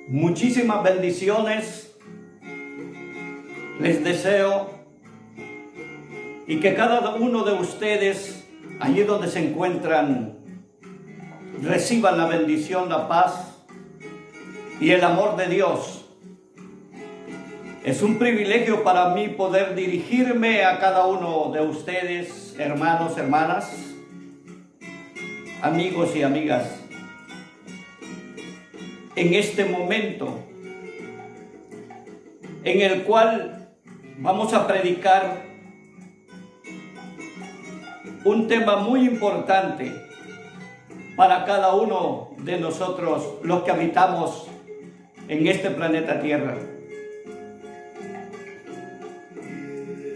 Muchísimas bendiciones les deseo y que cada uno de ustedes, allí donde se encuentran, reciban la bendición, la paz y el amor de Dios. Es un privilegio para mí poder dirigirme a cada uno de ustedes, hermanos, hermanas, amigos y amigas, en este momento en el cual vamos a predicar un tema muy importante para cada uno de nosotros, los que habitamos en este planeta Tierra.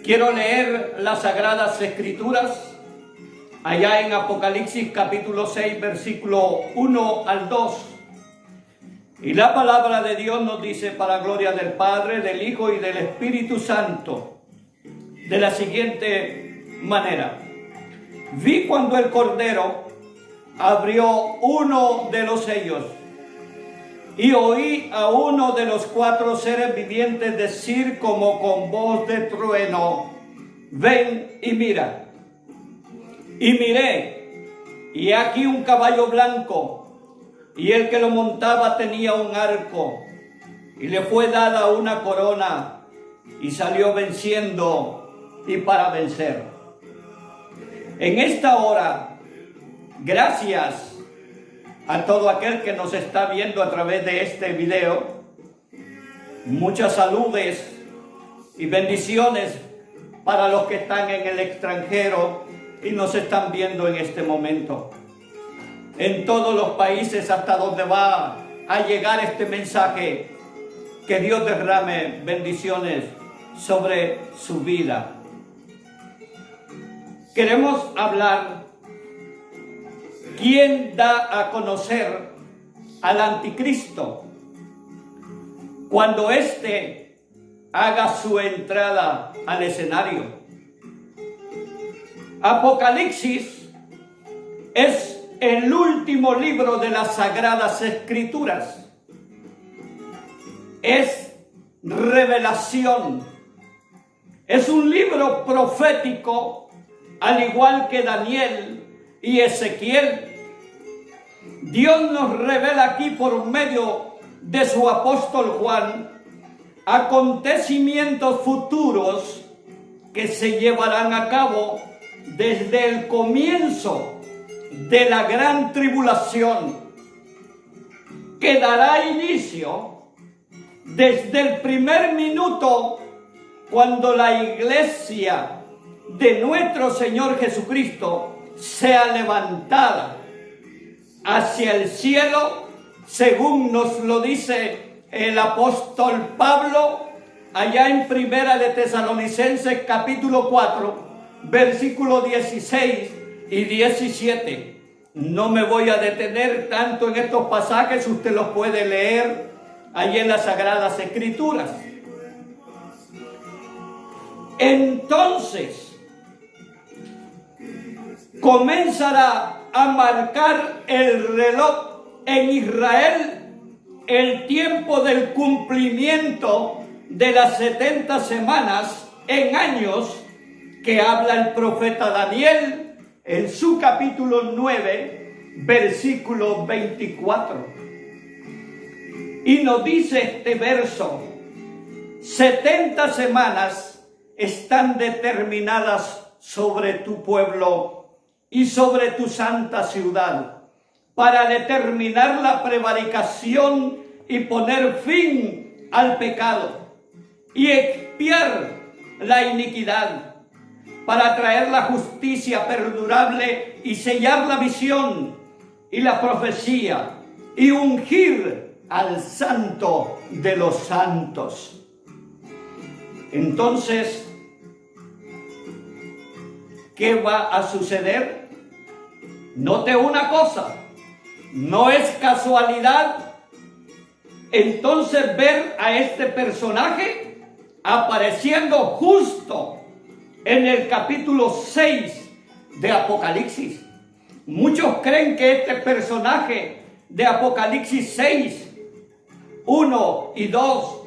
Quiero leer las Sagradas Escrituras allá en Apocalipsis capítulo 6, versículo 1 al 2. Y la palabra de Dios nos dice, para gloria del Padre, del Hijo y del Espíritu Santo, de la siguiente manera: vi cuando el Cordero abrió uno de los sellos y oí a uno de los 4 seres vivientes decir como con voz de trueno: ven y mira. Y miré, y aquí un caballo blanco, y el que lo montaba tenía un arco, y le fue dada una corona, y salió venciendo y para vencer. En esta hora, gracias a todo aquel que nos está viendo a través de este video, muchas saludes y bendiciones para los que están en el extranjero y nos están viendo en este momento. En todos los países hasta donde va a llegar este mensaje, que Dios derrame bendiciones sobre su vida. Queremos hablar quién da a conocer al anticristo cuando éste haga su entrada al escenario. Apocalipsis es el último libro de las Sagradas Escrituras. Es revelación. Es un libro profético, al igual que Daniel y Ezequiel. Dios nos revela aquí por medio de su apóstol Juan acontecimientos futuros que se llevarán a cabo desde el comienzo de la gran tribulación, que dará inicio desde el primer minuto cuando la iglesia de nuestro Señor Jesucristo sea levantada hacia el cielo, según nos lo dice el apóstol Pablo allá en Primera de Tesalonicenses capítulo 4, versículo 16 y 17. No me voy a detener tanto en estos pasajes, usted los puede leer allí en las Sagradas Escrituras. Entonces comenzará a marcar el reloj en Israel el tiempo del cumplimiento de las 70 semanas en años que habla el profeta Daniel en su capítulo 9, versículo 24. Y nos dice este verso: 70 semanas están determinadas sobre tu pueblo y sobre tu santa ciudad, para determinar la prevaricación y poner fin al pecado y expiar la iniquidad, para traer la justicia perdurable y sellar la visión y la profecía y ungir al santo de los santos. Entonces, ¿qué va a suceder? Note una cosa, no es casualidad entonces ver a este personaje apareciendo justo en el capítulo 6 de Apocalipsis. Muchos creen que este personaje de Apocalipsis 6, 1 y 2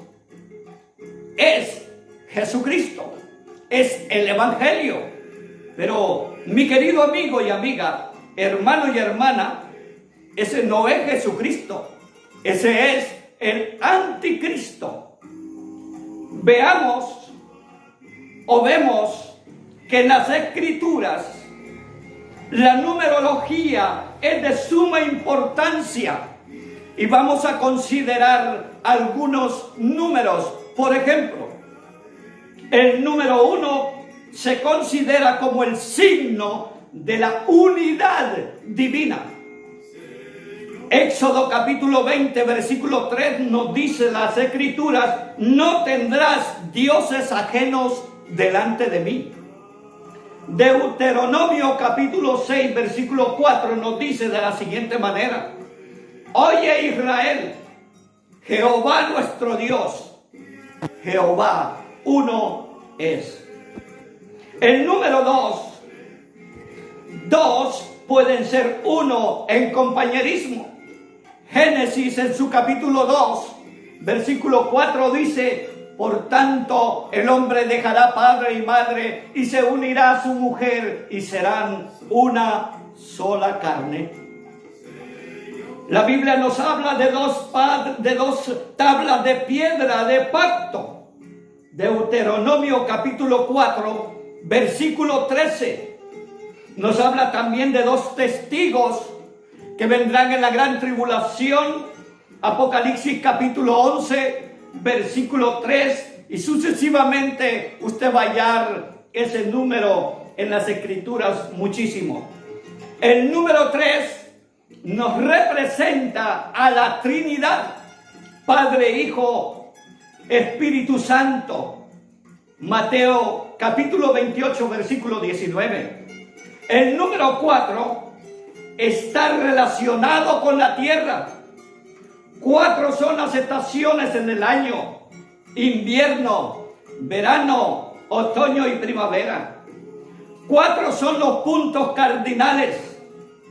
es Jesucristo, es el Evangelio. Pero mi querido amigo y amiga, hermano y hermana, ese no es Jesucristo, ese es el anticristo. Vemos que en las Escrituras la numerología es de suma importancia y vamos a considerar algunos números. Por ejemplo, el número 1 se considera como el signo de la unidad divina. Éxodo capítulo 20, versículo 3 nos dice las Escrituras: no tendrás dioses ajenos delante de mí. Deuteronomio capítulo 6, versículo 4 nos dice de la siguiente manera: oye Israel, Jehová nuestro Dios, Jehová uno es. El número 2 pueden ser uno en compañerismo. Génesis en su capítulo 2, versículo 4 dice: por tanto, el hombre dejará padre y madre y se unirá a su mujer y serán una sola carne. La Biblia nos habla de dos tablas de piedra de pacto. Deuteronomio capítulo 4, versículo 13. Nos habla también de 2 testigos que vendrán en la gran tribulación. Apocalipsis capítulo 11, versículo 3, y sucesivamente usted va a hallar ese número en las Escrituras muchísimo. El número 3 nos representa a la Trinidad, Padre, Hijo, Espíritu Santo. Mateo capítulo 28, versículo 19. El número 4 está relacionado con la tierra. 4 son las estaciones en el año: invierno, verano, otoño y primavera. 4 son los puntos cardinales: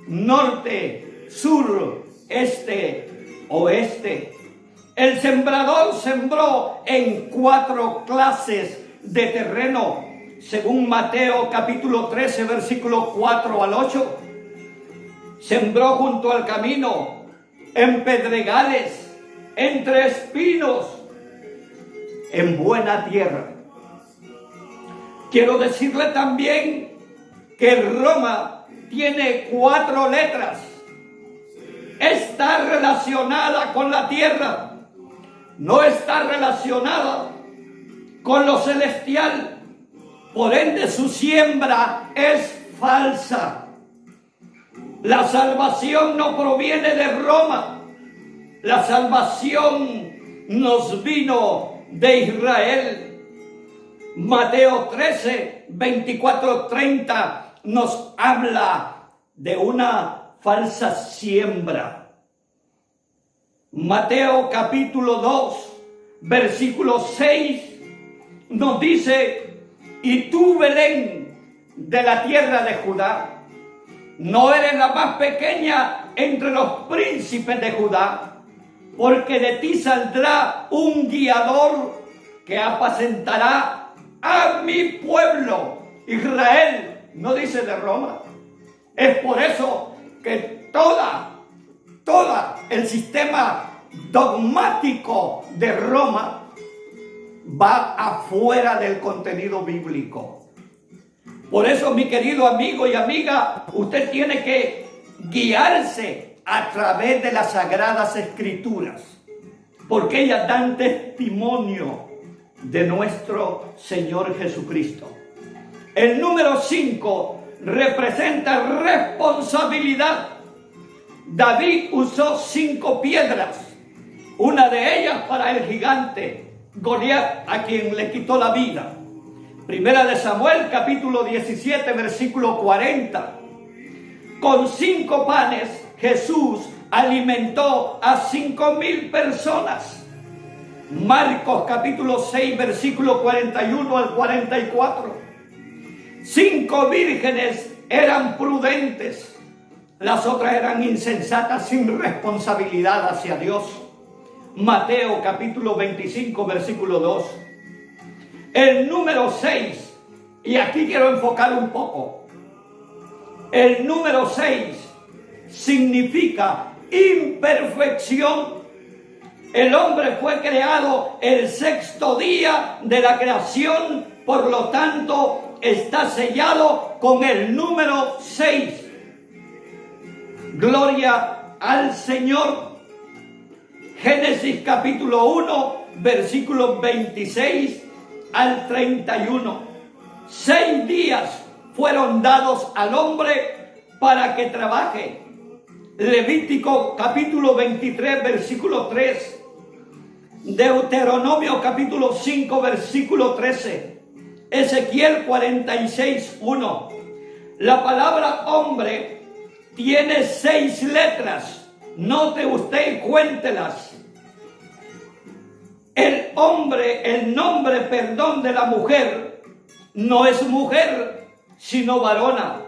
norte, sur, este, oeste. El sembrador sembró en 4 clases de terreno, según Mateo capítulo 13, versículo 4 al 8. Sembró junto al camino, en pedregales, entre espinos, en buena tierra. Quiero decirle también que Roma tiene 4 letras. Está relacionada con la tierra, no está relacionada con lo celestial. Por ende, su siembra es falsa. La salvación no proviene de Roma. La salvación nos vino de Israel. Mateo 13, 24, 30 nos habla de una falsa siembra. Mateo capítulo 2, versículo 6 nos dice: y tú, Belén, de la tierra de Judá, no eres la más pequeña entre los príncipes de Judá, porque de ti saldrá un guiador que apacentará a mi pueblo Israel. No dice de Roma. Es por eso que toda el sistema dogmático de Roma va afuera del contenido bíblico. Por eso, mi querido amigo y amiga, usted tiene que guiarse a través de las Sagradas Escrituras, porque ellas dan testimonio de nuestro Señor Jesucristo. El número 5 representa responsabilidad. David usó 5 piedras, una de ellas para el gigante Goliat, a quien le quitó la vida. Primera de Samuel, capítulo 17, versículo 40. Con 5 panes, Jesús alimentó a 5,000 personas. Marcos, capítulo 6, versículo 41 al 44. 5 vírgenes eran prudentes. las otras eran insensatas, sin responsabilidad hacia Dios. Mateo capítulo 25, versículo 2. El número 6, y aquí quiero enfocar un poco. El número 6 significa imperfección. El hombre fue creado el sexto día de la creación, por lo tanto está sellado con el número 6. Gloria al Señor. Génesis capítulo 1, versículos 26 al 31. 6 días fueron dados al hombre para que trabaje. Levítico capítulo 23, versículo 3. Deuteronomio capítulo 5, versículo 13. Ezequiel 46, 1. La palabra hombre tiene 6 letras. Note usted y cuéntelas. El hombre, el nombre, de la mujer, no es mujer, sino varona.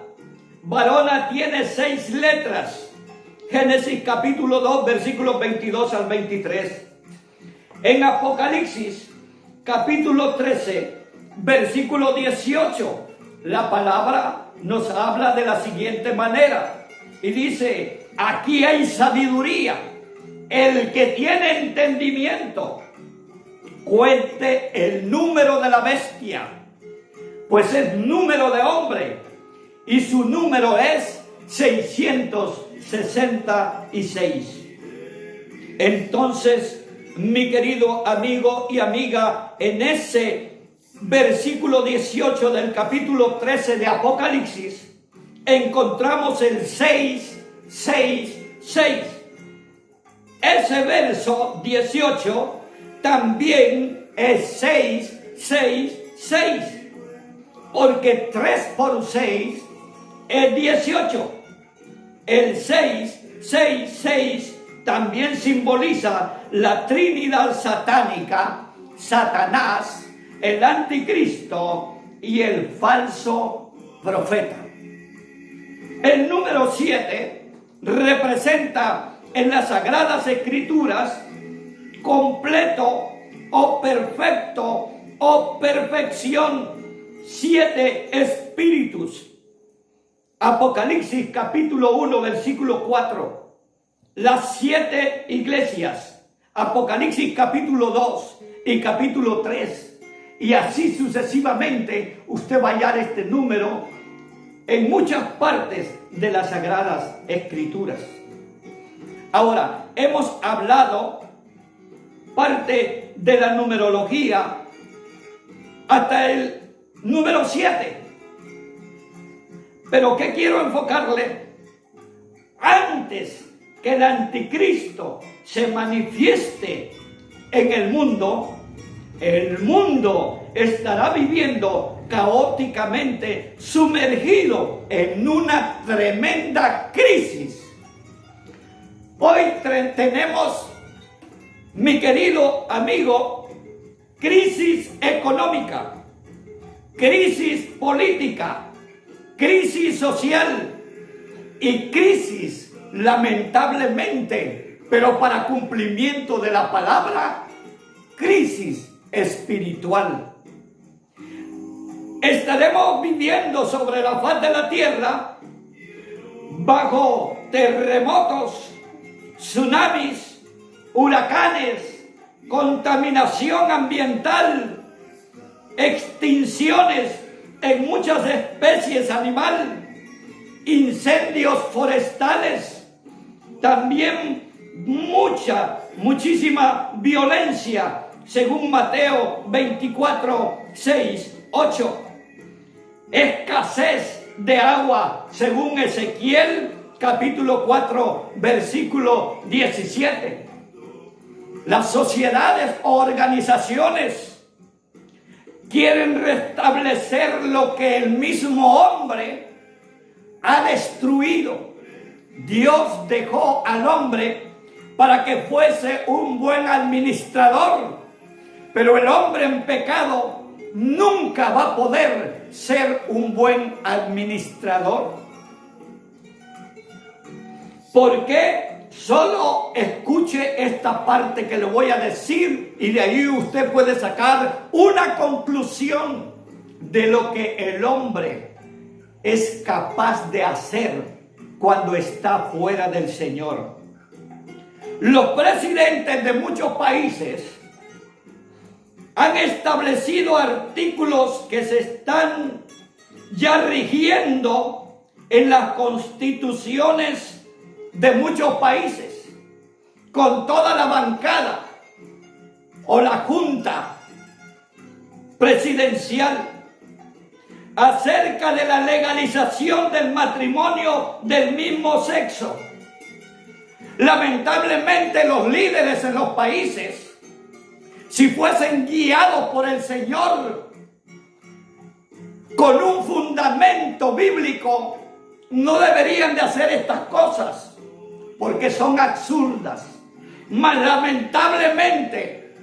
Varona tiene 6 letras. Génesis capítulo 2, versículos 22 al 23. En Apocalipsis capítulo 13, versículo 18, la palabra nos habla de la siguiente manera. Y dice, aquí hay sabiduría. El que tiene entendimiento, cuente el número de la bestia, pues es número de hombre, y su número es 666. Entonces, mi querido amigo y amiga, en ese versículo 18 del capítulo 13 de Apocalipsis, encontramos el 666. Ese verso 18 también es 666, porque 3 por 6 es 18. El 666 también simboliza la Trinidad satánica, Satanás, el anticristo y el falso profeta. El número 7 representa en las Sagradas Escrituras completo o perfecto o perfección. 7 espíritus. Apocalipsis capítulo 1, versículo 4. Las 7 iglesias. Apocalipsis capítulo 2 y capítulo 3. Y así sucesivamente usted va a hallar este número en muchas partes de las Sagradas Escrituras. Ahora, hemos hablado parte de la numerología hasta el número 7. Pero ¿qué quiero enfocarle? Antes que el anticristo se manifieste en el mundo estará viviendo caóticamente, sumergido en una tremenda crisis. Hoy tenemos, mi querido amigo, crisis económica, crisis política, crisis social y crisis, lamentablemente, pero para cumplimiento de la palabra, crisis espiritual. Estaremos viviendo sobre la faz de la tierra bajo terremotos, tsunamis, huracanes, contaminación ambiental, extinciones en muchas especies animales, incendios forestales, también muchísima violencia, según Mateo 24, 6, 8. Escasez de agua, según Ezequiel capítulo 4, versículo 17. Las sociedades o organizaciones quieren restablecer lo que el mismo hombre ha destruido. Dios dejó al hombre para que fuese un buen administrador, pero el hombre en pecado nunca va a poder ser un buen administrador. ¿Por qué? Solo escuche esta parte que le voy a decir y de ahí usted puede sacar una conclusión de lo que el hombre es capaz de hacer cuando está fuera del Señor. Los presidentes de muchos países han establecido artículos que se están ya rigiendo en las constituciones de muchos países, con toda la bancada o la junta presidencial, acerca de la legalización del matrimonio del mismo sexo. Lamentablemente los líderes en los países, si fuesen guiados por el Señor con un fundamento bíblico, no deberían de hacer estas cosas porque son absurdas. Mas lamentablemente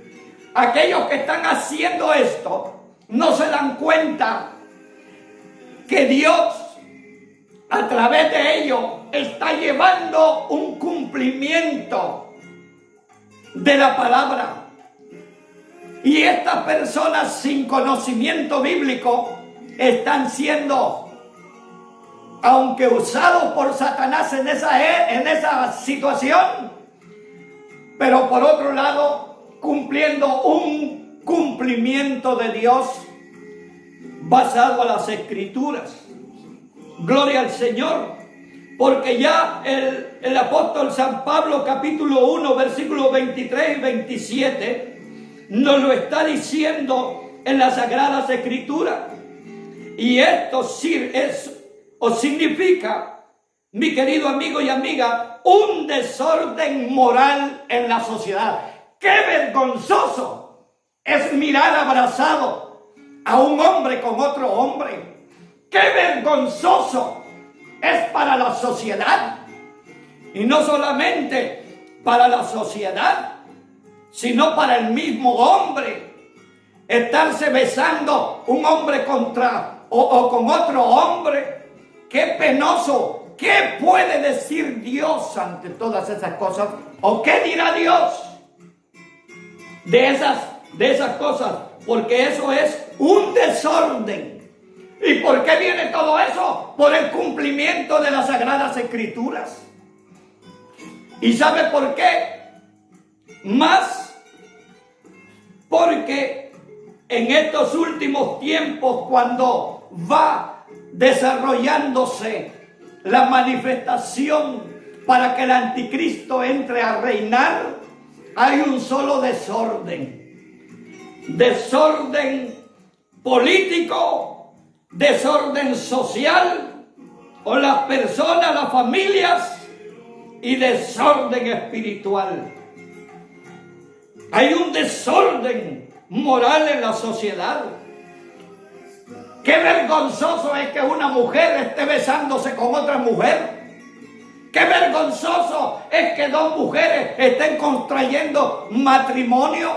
aquellos que están haciendo esto no se dan cuenta que Dios a través de ello está llevando un cumplimiento de la palabra. Y estas personas sin conocimiento bíblico están siendo, aunque usados por Satanás en esa situación, pero por otro lado cumpliendo un cumplimiento de Dios basado a las Escrituras. Gloria al Señor, porque ya el apóstol San Pablo capítulo 1 versículos 23 y 27 nos lo está diciendo en las Sagradas Escrituras. Y esto significa, mi querido amigo y amiga, un desorden moral en la sociedad. ¡Qué vergonzoso es mirar abrazado a un hombre con otro hombre! ¡Qué vergonzoso es para la sociedad! Y no solamente para la sociedad, sino para el mismo hombre. Estarse besando un hombre contra o con otro hombre. ¡Qué penoso! ¿Qué puede decir Dios ante todas esas cosas? ¿O qué dirá Dios de esas cosas? Porque eso es un desorden. ¿Y por qué viene todo eso? Por el cumplimiento de las Sagradas Escrituras. ¿Y sabe por qué? Más porque en estos últimos tiempos, cuando va desarrollándose la manifestación para que el anticristo entre a reinar, hay un solo desorden. Desorden político, desorden social, o las personas, las familias, y desorden espiritual. Hay un desorden moral en la sociedad. Qué vergonzoso es que una mujer esté besándose con otra mujer. Qué vergonzoso es que dos mujeres estén contrayendo matrimonio.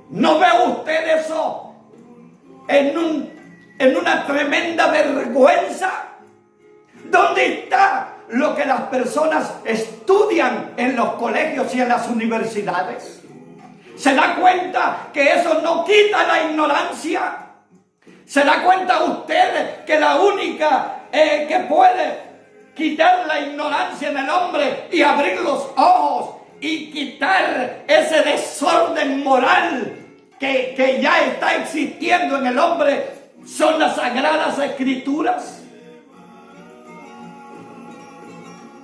¿No ve usted eso en una tremenda vergüenza? ¿Dónde está lo que las personas estudian en los colegios y en las universidades? ¿Se da cuenta que eso no quita la ignorancia? ¿Se da cuenta usted que la única que puede quitar la ignorancia en el hombre y abrir los ojos y quitar ese desorden moral que ya está existiendo en el hombre son las Sagradas Escrituras?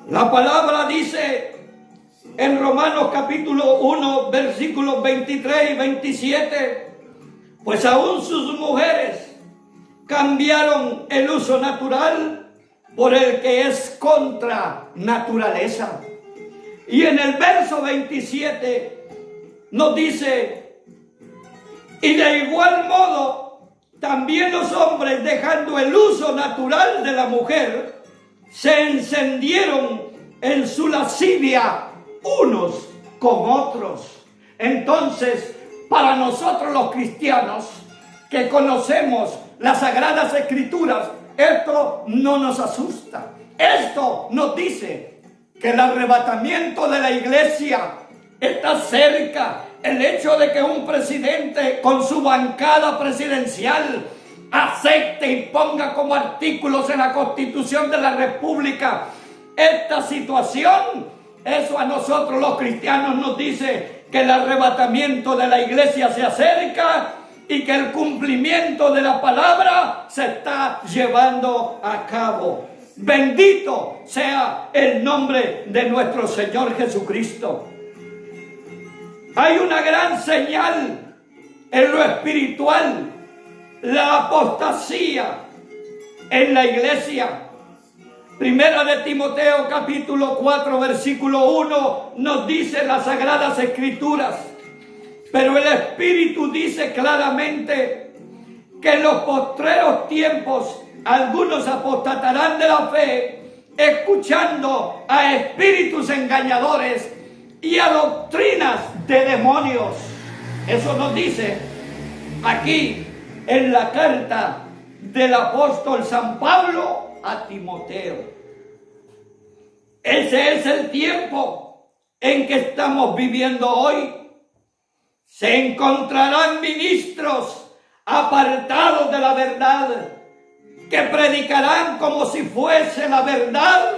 La palabra dice en Romanos capítulo 1 versículos 23 y 27, pues aún sus mujeres cambiaron el uso natural por el que es contra naturaleza. Y en el verso 27 nos dice, y de igual modo también los hombres, dejando el uso natural de la mujer, se encendieron en su lascivia unos con otros. Entonces, para nosotros los cristianos que conocemos las Sagradas Escrituras, esto no nos asusta. Esto nos dice que el arrebatamiento de la iglesia está cerca. El hecho de que un presidente con su bancada presidencial acepte y ponga como artículos en la Constitución de la República esta situación, eso a nosotros los cristianos nos dice que el arrebatamiento de la iglesia se acerca y que el cumplimiento de la palabra se está llevando a cabo. Bendito sea el nombre de nuestro Señor Jesucristo. Hay una gran señal en lo espiritual, la apostasía en la iglesia. Primera de Timoteo capítulo 4 versículo 1 nos dice las Sagradas Escrituras, pero el Espíritu dice claramente que en los postreros tiempos algunos apostatarán de la fe, escuchando a espíritus engañadores y a doctrinas de demonios. Eso nos dice aquí en la carta del apóstol San Pablo a Timoteo. Ese es el tiempo en que estamos viviendo hoy. Se encontrarán ministros apartados de la verdad, que predicarán como si fuese la verdad,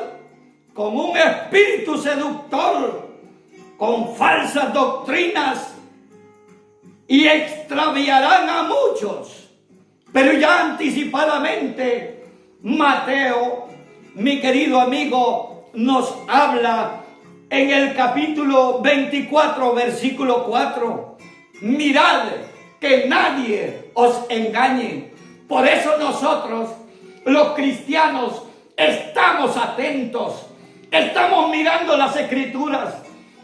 con un espíritu seductor, con falsas doctrinas, y extraviarán a muchos. Pero ya anticipadamente Mateo, mi querido amigo, nos habla en el capítulo 24, versículo 4. Mirad que nadie os engañe. Por eso nosotros, los cristianos, estamos atentos, estamos mirando las Escrituras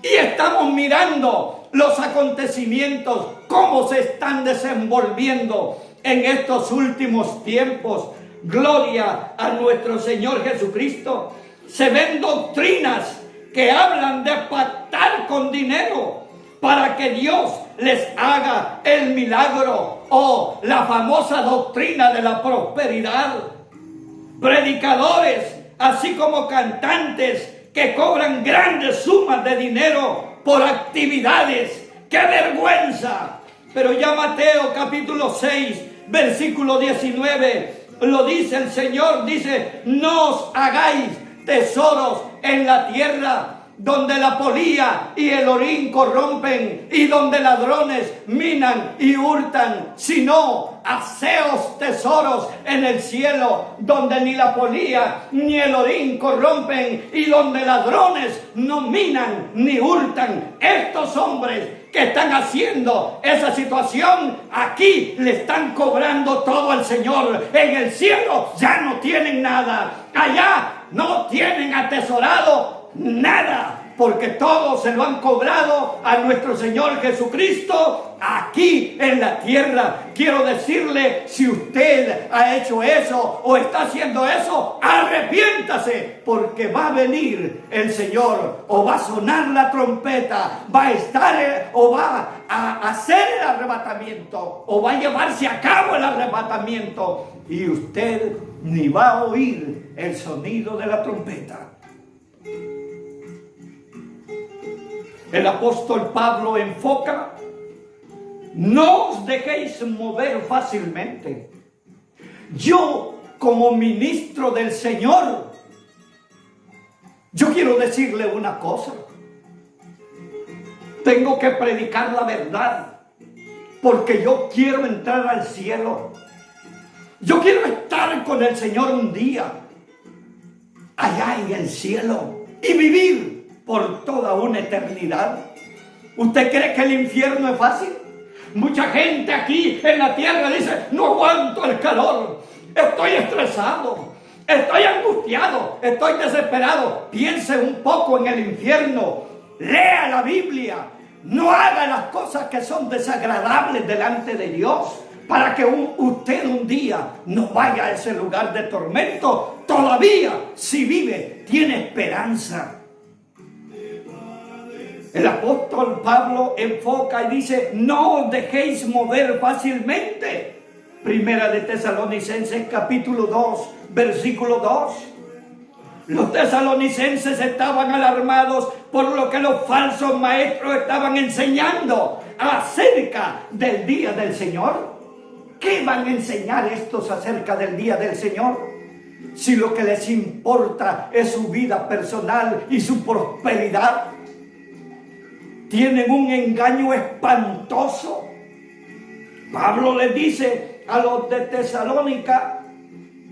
y estamos mirando los acontecimientos, cómo se están desenvolviendo en estos últimos tiempos. Gloria a nuestro Señor Jesucristo. Se ven doctrinas que hablan de pactar con dinero para que Dios les haga el milagro, o la famosa doctrina de la prosperidad. Predicadores, así como cantantes, que cobran grandes sumas de dinero por actividades. ¡Qué vergüenza! Pero ya Mateo capítulo 6, versículo 19, lo dice el Señor, dice: no os hagáis tesoros en la tierra, donde la polía y el orín corrompen, y donde ladrones minan y hurtan, sino haceos tesoros en el cielo, donde ni la polía ni el orín corrompen, y donde ladrones no minan ni hurtan. Estos hombres que están haciendo esa situación, aquí le están cobrando todo al Señor. En el cielo ya no tienen nada, allá no tienen atesorado nada, porque todo se lo han cobrado a nuestro Señor Jesucristo aquí en la tierra. Quiero decirle, si usted ha hecho eso o está haciendo eso, arrepiéntase, porque va a venir el Señor, o va a sonar la trompeta, va a estar o va a hacer el arrebatamiento, o va a llevarse a cabo el arrebatamiento, y usted ni va a oír el sonido de la trompeta. El apóstol Pablo enfoca: no os dejéis mover fácilmente. Yo, como ministro del Señor, yo quiero decirle una cosa: tengo que predicar la verdad, porque yo quiero entrar al cielo. Yo quiero estar con el Señor un día, allá en el cielo, y vivir por toda una eternidad. ¿Usted cree que el infierno es fácil? Mucha gente aquí en la tierra dice: no aguanto el calor, estoy estresado, estoy angustiado, estoy desesperado. Piense un poco en el infierno, lea la Biblia, no haga las cosas que son desagradables delante de Dios, para que usted un día no vaya a ese lugar de tormento. Todavía, si vive, tiene esperanza. El apóstol Pablo enfoca y dice: no os dejéis mover fácilmente. Primera de Tesalonicenses capítulo 2, versículo 2. Los tesalonicenses estaban alarmados por lo que los falsos maestros estaban enseñando acerca del día del Señor. ¿Qué van a enseñar estos acerca del día del Señor? Si lo que les importa es su vida personal y su prosperidad. Tienen un engaño espantoso. Pablo les dice a los de Tesalónica: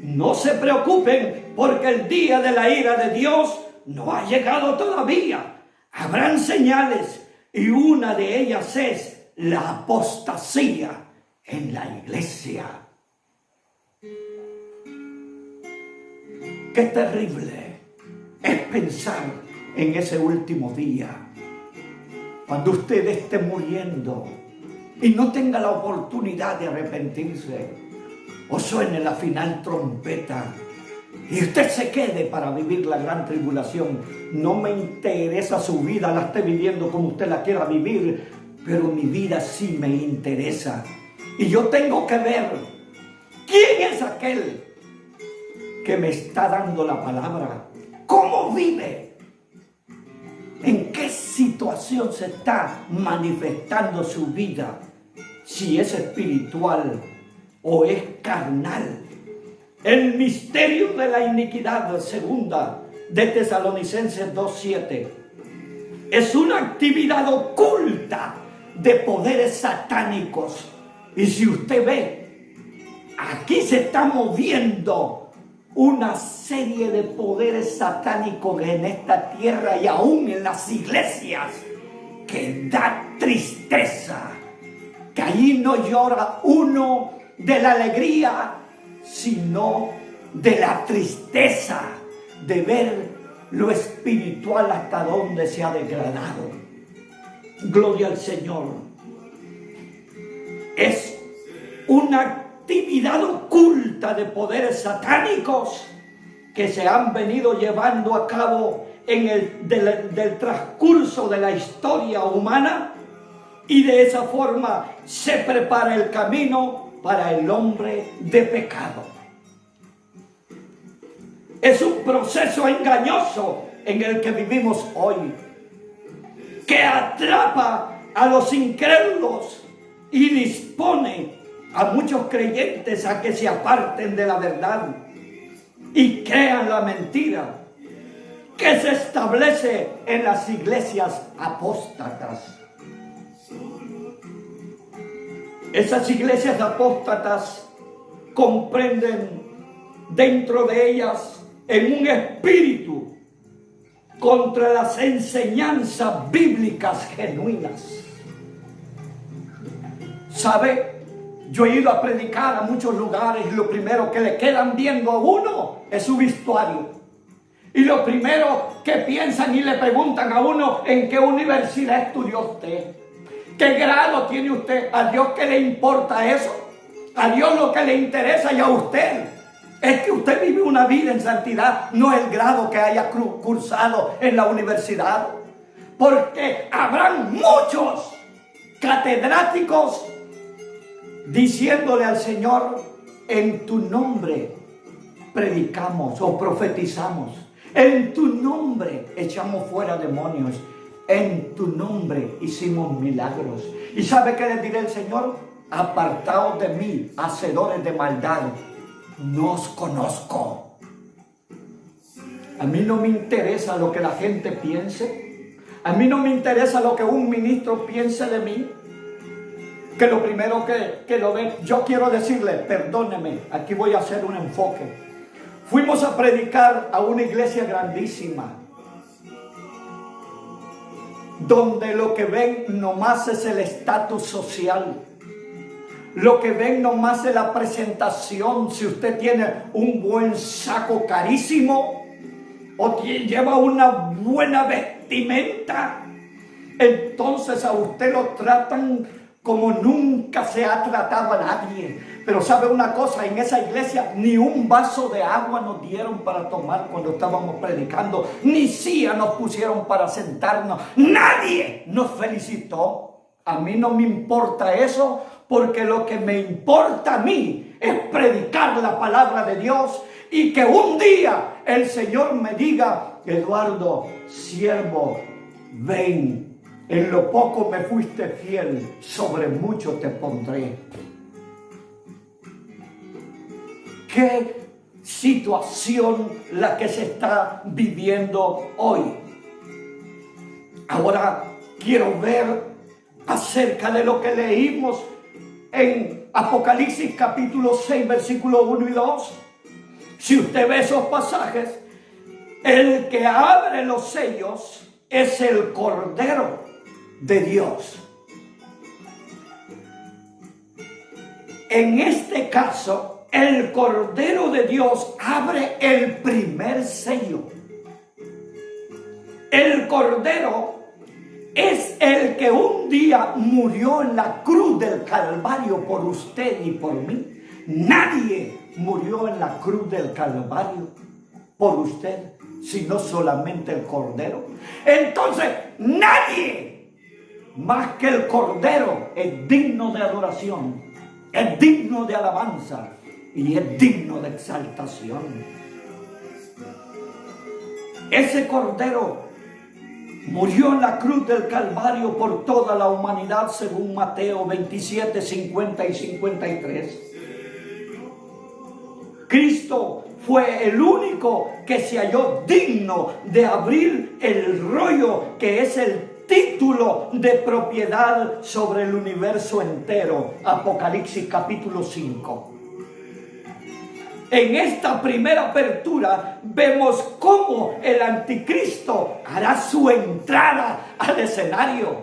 no se preocupen, porque el día de la ira de Dios no ha llegado todavía. Habrán señales, y una de ellas es la apostasía en la iglesia. Qué terrible es pensar en ese último día, cuando usted esté muriendo y no tenga la oportunidad de arrepentirse, o suene la final trompeta y usted se quede para vivir la gran tribulación. No me interesa su vida, la esté viviendo como usted la quiera vivir, pero mi vida sí me interesa. Y yo tengo que ver quién es aquel que me está dando la palabra, cómo vive, en qué situación se está manifestando su vida, si es espiritual o es carnal. El misterio de la iniquidad, segunda de Tesalonicenses 2:7, es una actividad oculta de poderes satánicos. Y si usted ve, aquí se está moviendo una serie de poderes satánicos en esta tierra y aún en las iglesias, que da tristeza, que allí no llora uno de la alegría, sino de la tristeza de ver lo espiritual hasta donde se ha degradado. Gloria al Señor. Es una actividad oculta de poderes satánicos que se han venido llevando a cabo en del transcurso de la historia humana, y de esa forma se prepara el camino para el hombre de pecado. Es un proceso engañoso en el que vivimos hoy, que atrapa a los incrédulos y dispone a muchos creyentes a que se aparten de la verdad y crean la mentira que se establece en las iglesias apóstatas. Esas iglesias apóstatas comprenden dentro de ellas en un espíritu contra las enseñanzas bíblicas genuinas. ¿Sabe? Yo he ido a predicar a muchos lugares y lo primero que le quedan viendo a uno es su vestuario. Y lo primero que piensan y le preguntan a uno: ¿en qué universidad estudió usted? ¿Qué grado tiene usted? ¿A Dios qué le importa eso? A Dios lo que le interesa, y a usted es que usted vive una vida en santidad, no el grado que haya cursado en la universidad. Porque habrán muchos catedráticos diciéndole al Señor: en tu nombre predicamos o profetizamos, en tu nombre echamos fuera demonios, en tu nombre hicimos milagros. ¿Y sabe qué les dirá el Señor? Apartaos de mí, hacedores de maldad, no os conozco. A mí no me interesa lo que la gente piense. A mí no me interesa lo que un ministro piense de mí, que lo primero que lo ve. Yo quiero decirle, perdóneme, aquí voy a hacer un enfoque. Fuimos a predicar a una iglesia grandísima, donde lo que ven nomás es el estatus social. Lo que ven nomás es la presentación. Si usted tiene un buen saco carísimo o lleva una buena vestimenta, entonces a usted lo tratan como nunca se ha tratado a nadie. Pero sabe una cosa, en esa iglesia ni un vaso de agua nos dieron para tomar cuando estábamos predicando, ni silla nos pusieron para sentarnos, nadie nos felicitó. A mí no me importa eso, porque lo que me importa a mí es predicar la palabra de Dios y que un día el Señor me diga: Eduardo, siervo, ven, en lo poco me fuiste fiel, sobre mucho te pondré. ¿Qué situación la que se está viviendo hoy? Ahora quiero ver acerca de lo que leímos en Apocalipsis capítulo 6, versículos 1 y 2. Si usted ve esos pasajes, el que abre los sellos es el Cordero de Dios. En este caso, el Cordero de Dios abre el primer sello. El Cordero es el que un día murió en la cruz del Calvario por usted y por mí. Nadie murió en la cruz del Calvario por usted, sino solamente el Cordero. Entonces, nadie más que el Cordero es digno de adoración, es digno de alabanza y es digno de exaltación. Ese Cordero murió en la cruz del Calvario por toda la humanidad, según Mateo 27, 50 y 53. Cristo fue el único que se halló digno de abrir el rollo que es el título de propiedad sobre el universo entero. Apocalipsis capítulo 5. En esta primera apertura vemos cómo el anticristo hará su entrada al escenario.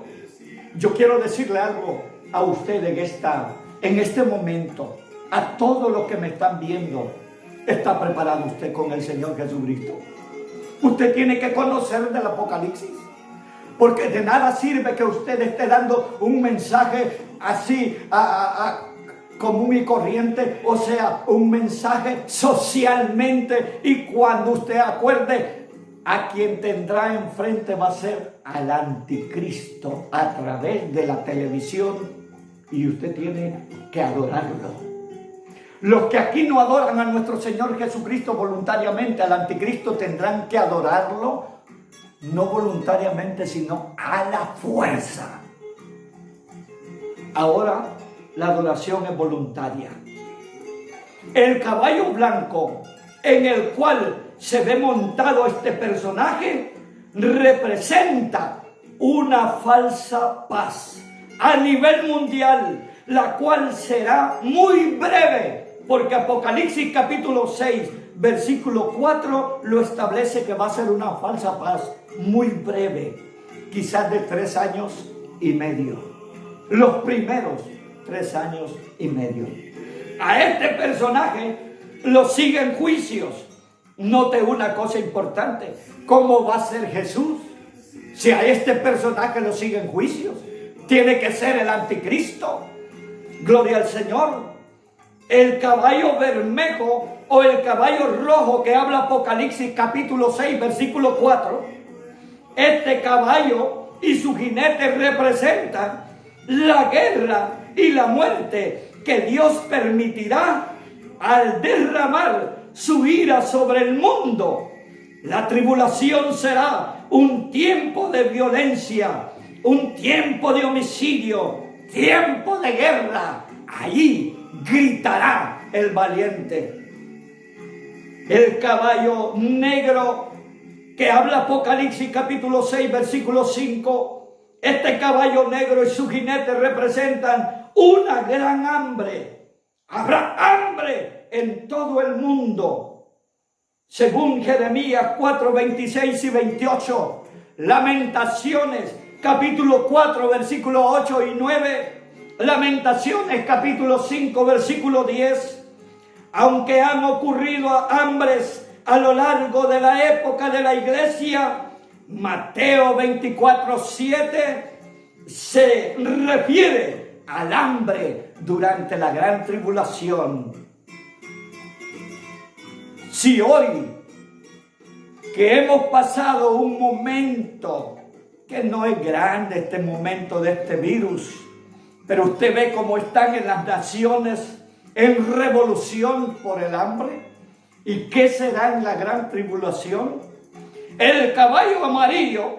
Yo quiero decirle algo a usted en este momento, a todos los que me están viendo. ¿Está preparado usted con el Señor Jesucristo? Usted tiene que conocer del Apocalipsis, porque de nada sirve que usted esté dando un mensaje así común y corriente, o sea, un mensaje socialmente, y cuando usted acuerde, a quien tendrá enfrente va a ser al anticristo a través de la televisión, y usted tiene que adorarlo. Los que aquí no adoran a nuestro Señor Jesucristo voluntariamente, al anticristo tendrán que adorarlo, no voluntariamente, sino a la fuerza. Ahora, la adoración es voluntaria. El caballo blanco en el cual se ve montado este personaje representa una falsa paz a nivel mundial, la cual será muy breve, porque Apocalipsis capítulo 6, versículo 4 lo establece, que va a ser una falsa paz muy breve, quizás de 3 años y medio. Los primeros 3 años y medio. A este personaje lo siguen juicios. Note una cosa importante: ¿cómo va a ser Jesús si a este personaje lo siguen juicios? Tiene que ser el anticristo. Gloria al Señor. El caballo bermejo o el caballo rojo que habla Apocalipsis capítulo 6, versículo 4. Este caballo y su jinete representan la guerra y la muerte que Dios permitirá al derramar su ira sobre el mundo. La tribulación será un tiempo de violencia, un tiempo de homicidio, tiempo de guerra. Allí gritará el valiente. El caballo negro que habla Apocalipsis capítulo 6, versículo 5. Este caballo negro y su jinete representan una gran hambre. Habrá hambre en todo el mundo. Según Jeremías 4, 26 y 28. Lamentaciones capítulo 4, versículo 8 y 9. Lamentaciones capítulo 5, versículo 10. Aunque han ocurrido hambres a lo largo de la época de la iglesia, Mateo 24, 7 se refiere al hambre durante la gran tribulación. Si hoy, que hemos pasado un momento que no es grande, este momento de este virus, pero usted ve cómo están en las naciones en revolución por el hambre, ¿Y qué será en la gran tribulación? El caballo amarillo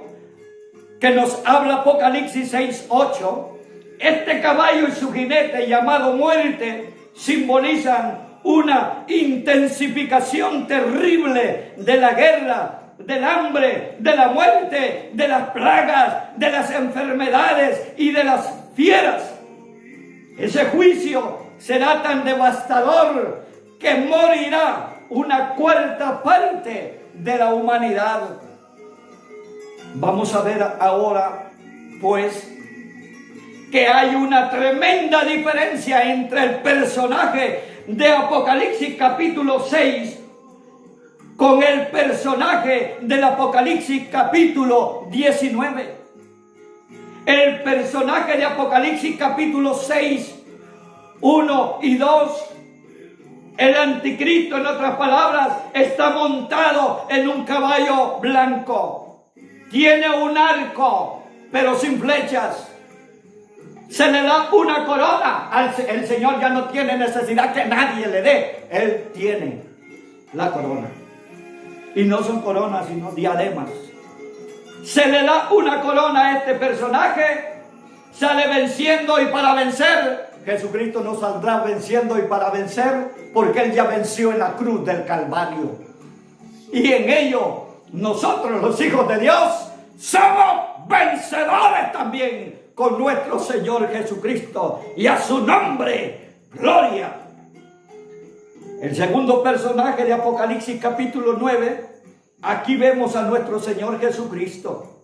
que nos habla Apocalipsis 6:8, este caballo y su jinete llamado muerte simbolizan una intensificación terrible de la guerra, del hambre, de la muerte, de las plagas, de las enfermedades y de las fieras. Ese juicio será tan devastador que morirá una cuarta parte de la humanidad. Vamos a ver ahora, pues, que hay una tremenda diferencia entre el personaje de Apocalipsis capítulo 6 con el personaje del Apocalipsis capítulo 19. El personaje de Apocalipsis capítulo 6, 1 y 2, el anticristo, en otras palabras, está montado en un caballo blanco. Tiene un arco, pero sin flechas. Se le da una corona. El Señor ya no tiene necesidad que nadie le dé. Él tiene la corona. Y no son coronas, sino diademas. Se le da una corona a este personaje. Sale venciendo, y para vencer, Jesucristo no saldrá venciendo y para vencer, porque Él ya venció en la cruz del Calvario. Y en ello, nosotros los hijos de Dios somos vencedores también con nuestro Señor Jesucristo, y a su nombre, gloria. El segundo personaje de Apocalipsis capítulo 9, aquí vemos a nuestro Señor Jesucristo.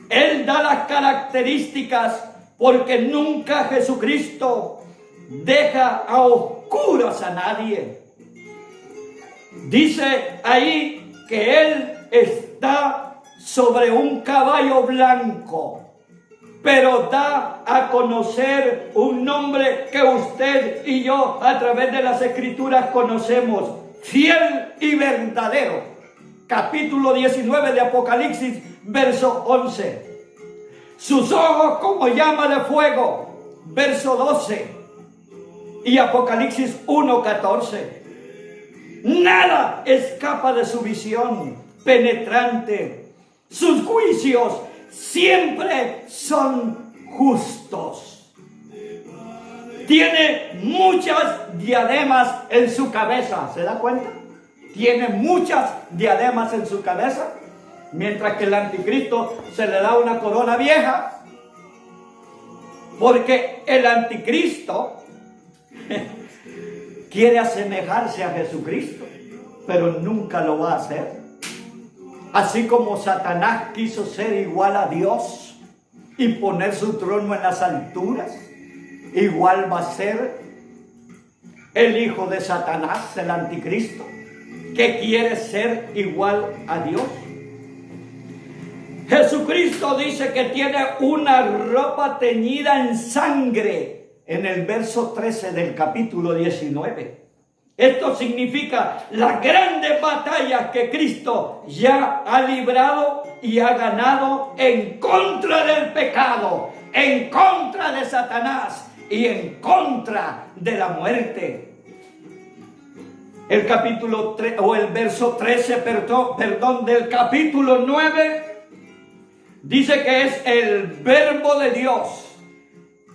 Él da las características, porque nunca Jesucristo deja a oscuras a nadie. Dice ahí que Él está sobre un caballo blanco, pero da a conocer un nombre que usted y yo a través de las Escrituras conocemos: fiel y verdadero. Capítulo 19 de Apocalipsis, verso 11. Sus ojos como llama de fuego, verso 12. Y Apocalipsis 1:14. Nada escapa de su visión penetrante. Sus juicios siempre son justos. Tiene muchas diademas en su cabeza. ¿Se da cuenta? Tiene muchas diademas en su cabeza. Mientras que el anticristo se le da una corona vieja. Porque el anticristo quiere asemejarse a Jesucristo, pero nunca lo va a hacer. Así como Satanás quiso ser igual a Dios y poner su trono en las alturas, igual va a ser el hijo de Satanás, el anticristo, que quiere ser igual a Dios. Jesucristo dice que tiene una ropa teñida en sangre en el verso 13 del capítulo 19. Esto significa las grandes batallas que Cristo ya ha librado y ha ganado en contra del pecado, en contra de Satanás y en contra de la muerte. El capítulo 3, o el verso 13, del capítulo 9, dice que es el verbo de Dios.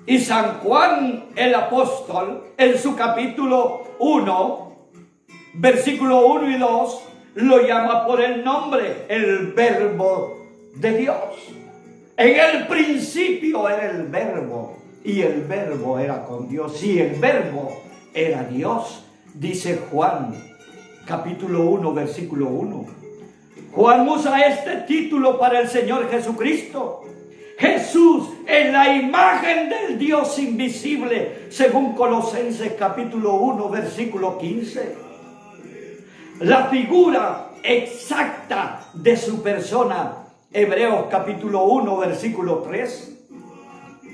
Y San Juan el apóstol, en su capítulo 1, versículo 1 y 2, lo llama por el nombre, el verbo de Dios. En el principio era el verbo, y el verbo era con Dios, y el verbo era Dios, dice Juan, capítulo 1, versículo 1. Juan usa este título para el Señor Jesucristo. Jesús es la imagen del Dios invisible, según Colosenses capítulo 1, versículo 15. La figura exacta de su persona, Hebreos capítulo 1, versículo 3.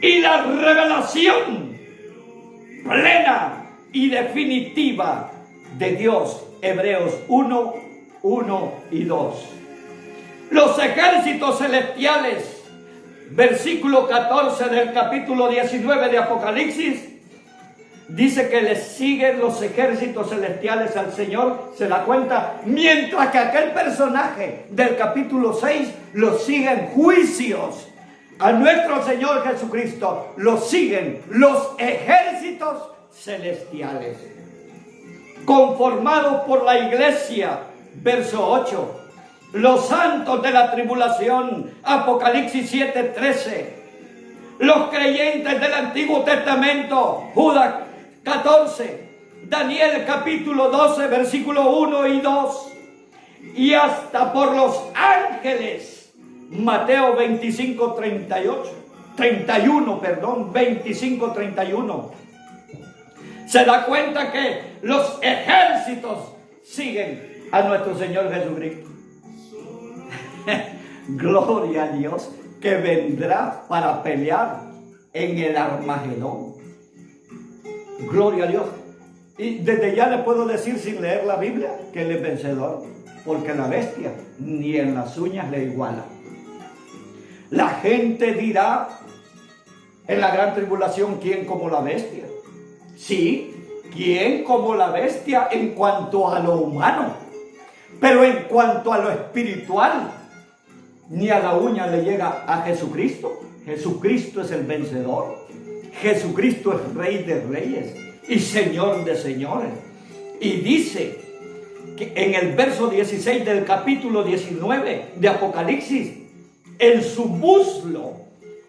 Y la revelación plena y definitiva de Dios, Hebreos 1, 1 y 2. Los ejércitos celestiales, versículo 14 del capítulo 19 de Apocalipsis, dice que le siguen los ejércitos celestiales al Señor, se da cuenta, mientras que aquel personaje del capítulo 6 lo siguen juicios. A nuestro Señor Jesucristo lo siguen los ejércitos celestiales, conformados por la iglesia, verso 8, los santos de la tribulación, Apocalipsis 7:13, los creyentes del Antiguo Testamento, Judas 14, Daniel capítulo 12, versículo 1 y 2, y hasta por los ángeles, Mateo 25, 31. Se da cuenta que los ejércitos siguen a nuestro Señor Jesucristo. Gloria a Dios, que vendrá para pelear en el Armagedón. Gloria a Dios. Y desde ya le puedo decir sin leer la Biblia que Él es vencedor, porque la bestia ni en las uñas le iguala. La gente dirá en la gran tribulación, ¿quién como la bestia? Sí, ¿quién como la bestia en cuanto a lo humano? Pero en cuanto a lo espiritual, ni a la uña le llega a Jesucristo. Jesucristo es el vencedor. Jesucristo es Rey de reyes y Señor de señores. Y dice que en el verso 16 del capítulo 19 de Apocalipsis, en su muslo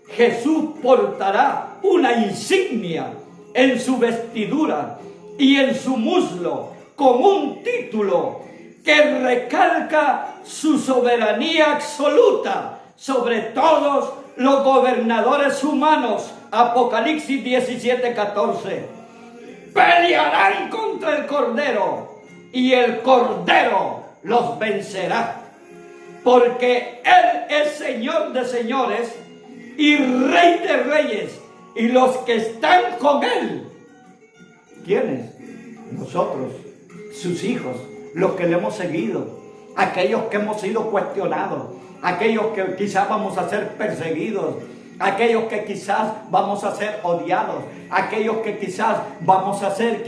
Jesús portará una insignia en su vestidura y en su muslo con un título que recalca su soberanía absoluta sobre todos los gobernadores humanos. Apocalipsis 17:14. Pelearán contra el Cordero y el Cordero los vencerá, porque Él es Señor de señores y Rey de reyes, y los que están con Él, ¿quiénes? Nosotros, sus hijos, los que le hemos seguido, aquellos que hemos sido cuestionados, aquellos que quizás vamos a ser perseguidos, aquellos que quizás vamos a ser odiados, aquellos que quizás vamos a ser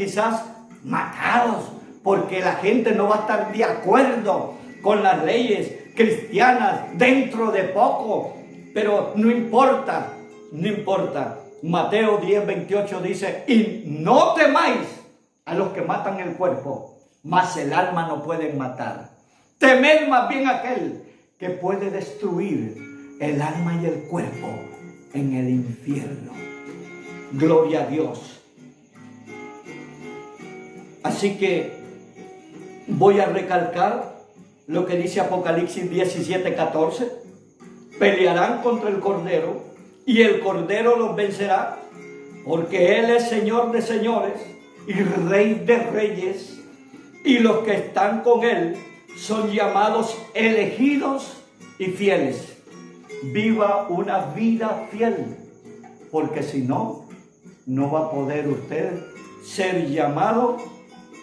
matados, porque la gente no va a estar de acuerdo con las leyes cristianas dentro de poco, pero no importa. Mateo 10:28 dice, y no temáis a los que matan el cuerpo, mas el alma no pueden matar. Temed más bien a aquel que puede destruir el alma y el cuerpo en el infierno. Gloria a Dios. Así que voy a recalcar lo que dice Apocalipsis 17:14. Pelearán contra el Cordero y el Cordero los vencerá, porque Él es Señor de señores y Rey de reyes, y los que están con Él son llamados elegidos y fieles. Viva una vida fiel, porque si no, no va a poder usted ser llamado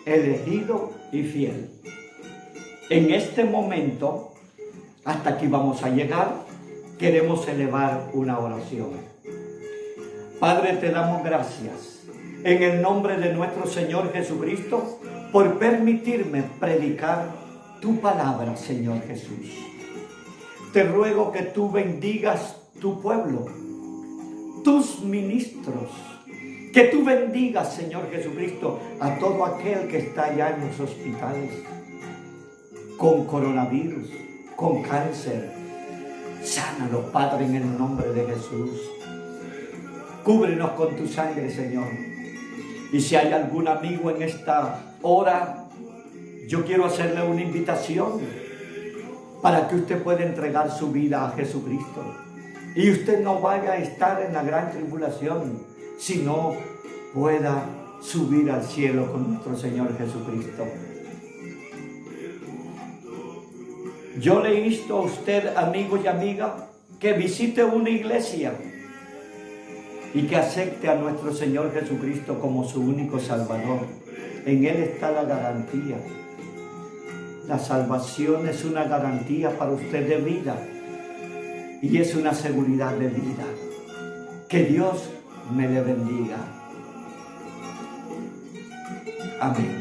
elegido y fiel. En este momento, hasta aquí vamos a llegar, queremos elevar una oración. Padre, te damos gracias en el nombre de nuestro Señor Jesucristo por permitirme predicar tu palabra, Señor Jesús. Te ruego que tú bendigas tu pueblo, tus ministros, que tú bendigas, Señor Jesucristo, a todo aquel que está allá en los hospitales con coronavirus, con cáncer. Sánalos, Padre, en el nombre de Jesús. Cúbrenos con tu sangre, Señor. Y si hay algún amigo en esta hora, yo quiero hacerle una invitación para que usted pueda entregar su vida a Jesucristo. Y usted no vaya a estar en la gran tribulación, sino pueda subir al cielo con nuestro Señor Jesucristo. Yo le insto a usted, amigo y amiga, que visite una iglesia y que acepte a nuestro Señor Jesucristo como su único Salvador. En Él está la garantía. La salvación es una garantía para usted de vida y es una seguridad de vida. Que Dios me le bendiga. Amén.